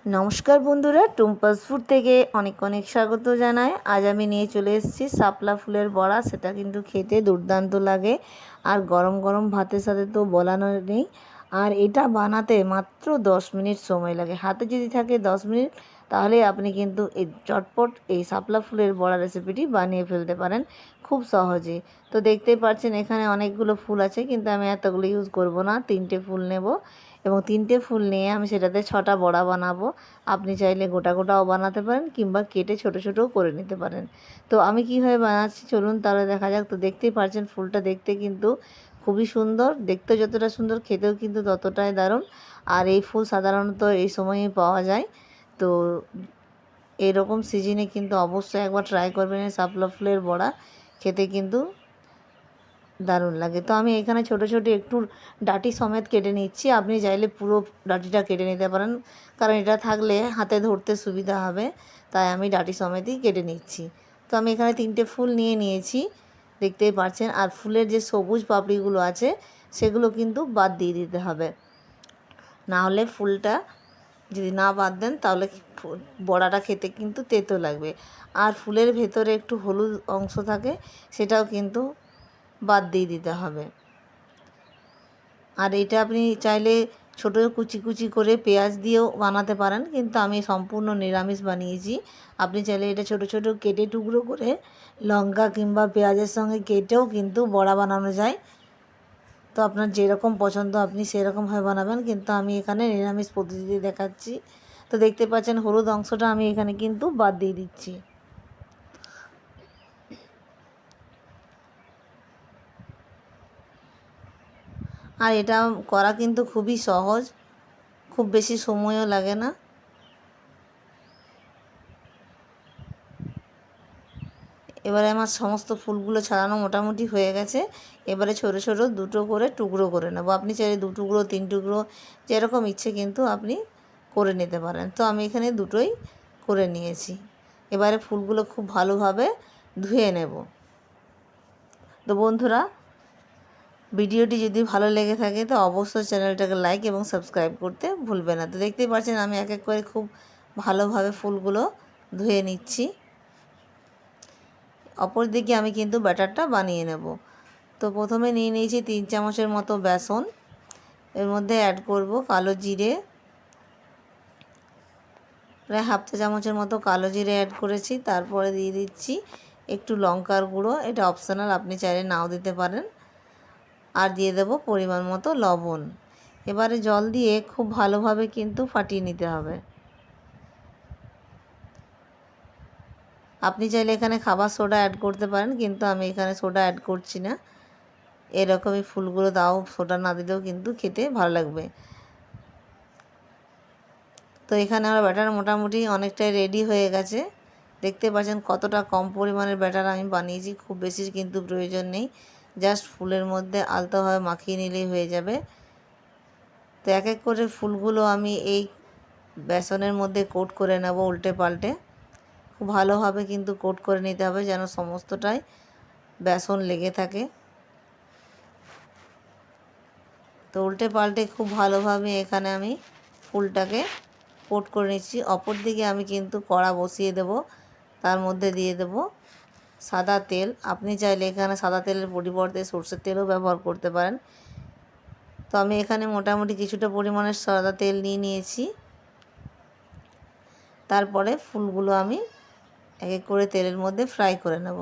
নমস্কার বন্ধুরা, টুম্পাস ফুড থেকে অনেক অনেক স্বাগত জানাই। আজ আমি নিয়ে চলে এসেছি শাপলা ফুলের বড়া। সেটা কিন্তু খেতে দুর্দান্ত লাগে, আর গরম গরম ভাতের সাথে তো বলানো নেই। আর এটা বানাতে মাত্র 10 মিনিট সময় লাগে। হাতে যদি থাকে 10 মিনিট, তাহলে আপনি কিন্তু এই চটপট এই শাপলা ফুলের বড়া রেসিপিটি বানিয়ে ফেলতে পারেন খুব সহজে। তো দেখতেই পাচ্ছেন এখানে অনেকগুলো ফুল আছে, কিন্তু আমি এতগুলো ইউজ করব না, 3টে ফুল নেব। এবং 3টে ফুল নিয়ে আমি সেটাতে 6টা বড়া বানাবো। আপনি চাইলে গোটা গোটাও বানাতে পারেন, কিংবা কেটে ছোট ছোটও করে নিতে পারেন। তো আমি কীভাবে বানাচ্ছি চলুন তাহলে দেখা যাক। তো দেখতেই পাচ্ছেন ফুলটা দেখতে কিন্তু খুবই সুন্দর, দেখতে যতটা সুন্দর খেতেও কিন্তু ততটাই দারুণ। আর এই ফুল সাধারণত এই সময়ই পাওয়া যায়। তো এরকম সিজনে কিন্তু অবশ্যই একবার ট্রাই করবেন এই শাপলা ফুলের বড়া, খেতে কিন্তু দারুণ লাগে। তো আমি এখানে ছোট ছোট একটু ডাঁটি সমেত কেটে নিচ্ছি। আপনি চাইলে পুরো ডাঁটিটা কেটে নিতে পারেন, কারণ এটা থাকলে হাতে ধরতে সুবিধা হবে, তাই আমি ডাঁটি সমেতই কেটে নিচ্ছি। তো আমি এখানে 3টে ফুল নিয়ে নিয়েছি, দেখতেই পাচ্ছেন। আর ফুলের যে সবুজ পাপড়িগুলো আছে সেগুলো কিন্তু বাদ দিয়ে দিতে হবে, না হলে ফুলটা যদি না বাদ দেন তাহলে বড়াটা খেতে কিন্তু তেতো লাগবে। আর ফুলের ভেতরে একটু হলুদ অংশ থাকে, সেটাও কিন্তু বাদ দিয়ে দিতে হবে। আর এটা আপনি চাইলে ছোটো কুচি কুচি করে পেঁয়াজ দিয়েও বানাতে পারেন, কিন্তু আমি সম্পূর্ণ নিরামিষ বানিয়েছি। আপনি চাইলে এটা ছোটো ছোটো কেটে টুকরো করে লঙ্কা কিংবা পেঁয়াজের সঙ্গে কেটেও কিন্তু বড়া বানানো যায়। তো আপনার যেরকম পছন্দ আপনি সেরকমভাবে বানাবেন, কিন্তু আমি এখানে নিরামিষ পদ্ধতিতে দেখাচ্ছি। তো দেখতে পাচ্ছেন হলুদ অংশটা আমি এখানে কিন্তু বাদ দিয়ে দিচ্ছি। আর এটা করা কিন্তু খুবই সহজ, খুব বেশি সময়ও লাগে না। এবারে আমার সমস্ত ফুলগুলো ছাড়ানো মোটামুটি হয়ে গেছে। এবারে ছোটো ছোটো দুটো করে টুকরো করে নেব। আপনি চাইলে 2 টুকরো 3 টুকরো যেরকম ইচ্ছে কিন্তু আপনি করে নিতে পারেন। তো আমি এখানে দুটোই করে নিয়েছি। এবারে ফুলগুলো খুব ভালোভাবে ধুয়ে নেব। তো বন্ধুরা, ভিডিওটি যদি ভালো লেগে থাকে তো অবশ্যই চ্যানেলটাকে লাইক এবং সাবস্ক্রাইব করতে ভুলবেন না। তো দেখতেই পাচ্ছেন আমি এক এক করে খুব ভালোভাবে ফুলগুলো ধুয়ে নিচ্ছি। অপর দিকে আমি কিন্তু ব্যাটারটা বানিয়ে নেব। তো প্রথমে নিয়ে নিয়েছি 3 চামচের মতো বেসন। এর মধ্যে অ্যাড করব কালো জিরে, প্রায় হাফ চা চামচের মতো কালো জিরে অ্যাড করেছি। তারপরে দিয়ে দিচ্ছি একটু লঙ্কার গুঁড়ো, এটা অপশনাল, আপনি চাইলে নাও দিতে পারেন। আর দিয়ে দেব পরিমাণ মতো লবণ। এবারে জল দিয়ে খুব ভালোভাবে কিন্তু ফাটিয়ে নিতে হবে। আপনি চাইলে এখানে খাবার সোডা অ্যাড করতে পারেন, কিন্তু আমি এখানে সোডা অ্যাড করছি না। এরকমই ফুলগুলো দাও, সোডা না দিলেও কিন্তু খেতে ভালো লাগবে। তো এখানে আমার ব্যাটার মোটামুটি অনেকটাই রেডি হয়ে গেছে। দেখতে পাচ্ছেন কতটা কম পরিমাণের ব্যাটার আমি বানিয়েছি, খুব বেশি কিন্তু প্রয়োজন নেই। জাস্ট ফুলের মধ্যে আলতোভাবে মাখিয়ে নিলেই হয়ে যাবে। তো এক এক করে ফুলগুলো আমি এই বেসনের মধ্যে কোট করে নেব উল্টে পাল্টে। খুব ভালোভাবে কিন্তু কোট করে নিতে হবে, যেন সমস্তটাই বেসন লেগে থাকে। তো উল্টে পাল্টে খুব ভালোভাবে এখানে আমি ফুলটাকে কোট করে নিচ্ছি। অপর দিকে আমি কিন্তু কড়া বসিয়ে দেব, তার মধ্যে দিয়ে দেব সাদা তেল। আপনি চাইলে এখানে সাদা তেলের পরিবর্তে সরষের তেলও ব্যবহার করতে পারেন। তো আমি এখানে মোটামুটি কিছুটা পরিমাণের সাদা তেল নিয়ে নিয়েছি। তারপরে ফুলগুলো আমি এক এক করে তেলের মধ্যে ফ্রাই করে নেব।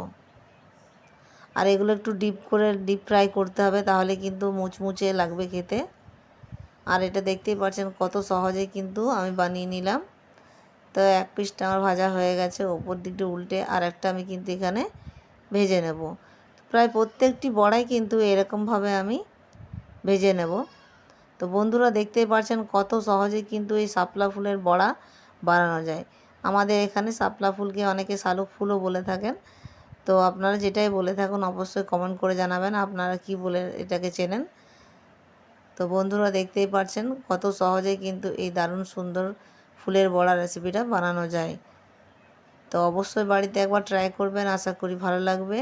আর এগুলো একটু ডিপ ফ্রাই করতে হবে, তাহলে কিন্তু মুচমুচে লাগবে খেতে। আর এটা দেখতেই পাচ্ছেন কত সহজে কিন্তু আমি বানিয়ে নিলাম। তো এক পিসটা আমার ভাজা হয়ে গেছে, ওপর দিকটা উল্টে আর একটা আমি কিন্তু এখানে ভেজে নেব। প্রায় প্রত্যেকটি বড়াই কিন্তু এরকমভাবে আমি ভেজে নেব। তো বন্ধুরা দেখতেই পাচ্ছেন কত সহজে কিন্তু এই শাপলা ফুলের বড়া বানানো যায়। আমাদের এখানে শাপলা ফুলকে অনেকে শালুক ফুলও বলে থাকেন। তো আপনারা যেটাই বলে থাকুন অবশ্যই কমেন্ট করে জানাবেন আপনারা কি বলে এটাকে চেনেন। তো বন্ধুরা দেখতেই পাচ্ছেন কত সহজে কিন্তু এই দারুণ সুন্দর ফুলের বড়া রেসিপিটা বানানো যায়। তো অবশ্যই বাড়িতে একবার ট্রাই করবেন, আশা করি ভালো লাগবে।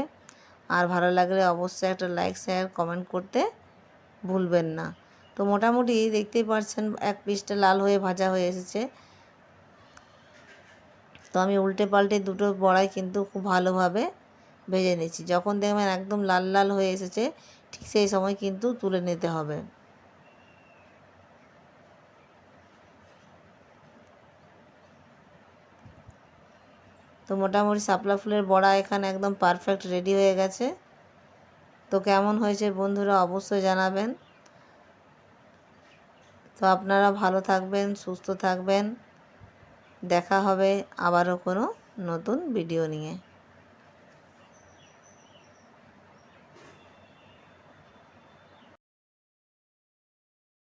আর ভালো লাগলে অবশ্যই একটা লাইক শেয়ার কমেন্ট করতে ভুলবেন না। তো মোটামুটি দেখতেই পাচ্ছেন এক পিসটা লাল হয়ে ভাজা হয়ে এসেছে। তো আমি উল্টে পাল্টে দুটো বড়াই কিন্তু খুব ভালোভাবে ভেজে নিচ্ছি। যখন দেখবেন একদম লাল লাল হয়ে এসেছে ঠিক সেই সময় কিন্তু তুলে নিতে হবে। তো মোটামুটি শাপলা ফুলের বড়া এখানে একদম পারফেক্ট রেডি হয়ে গেছে। তো কেমন হয়েছে বন্ধুরা অবশ্যই জানাবেন। তো আপনারা ভালো থাকবেন, সুস্থ থাকবেন। দেখা হবে আবারও কোনো নতুন ভিডিও নিয়ে।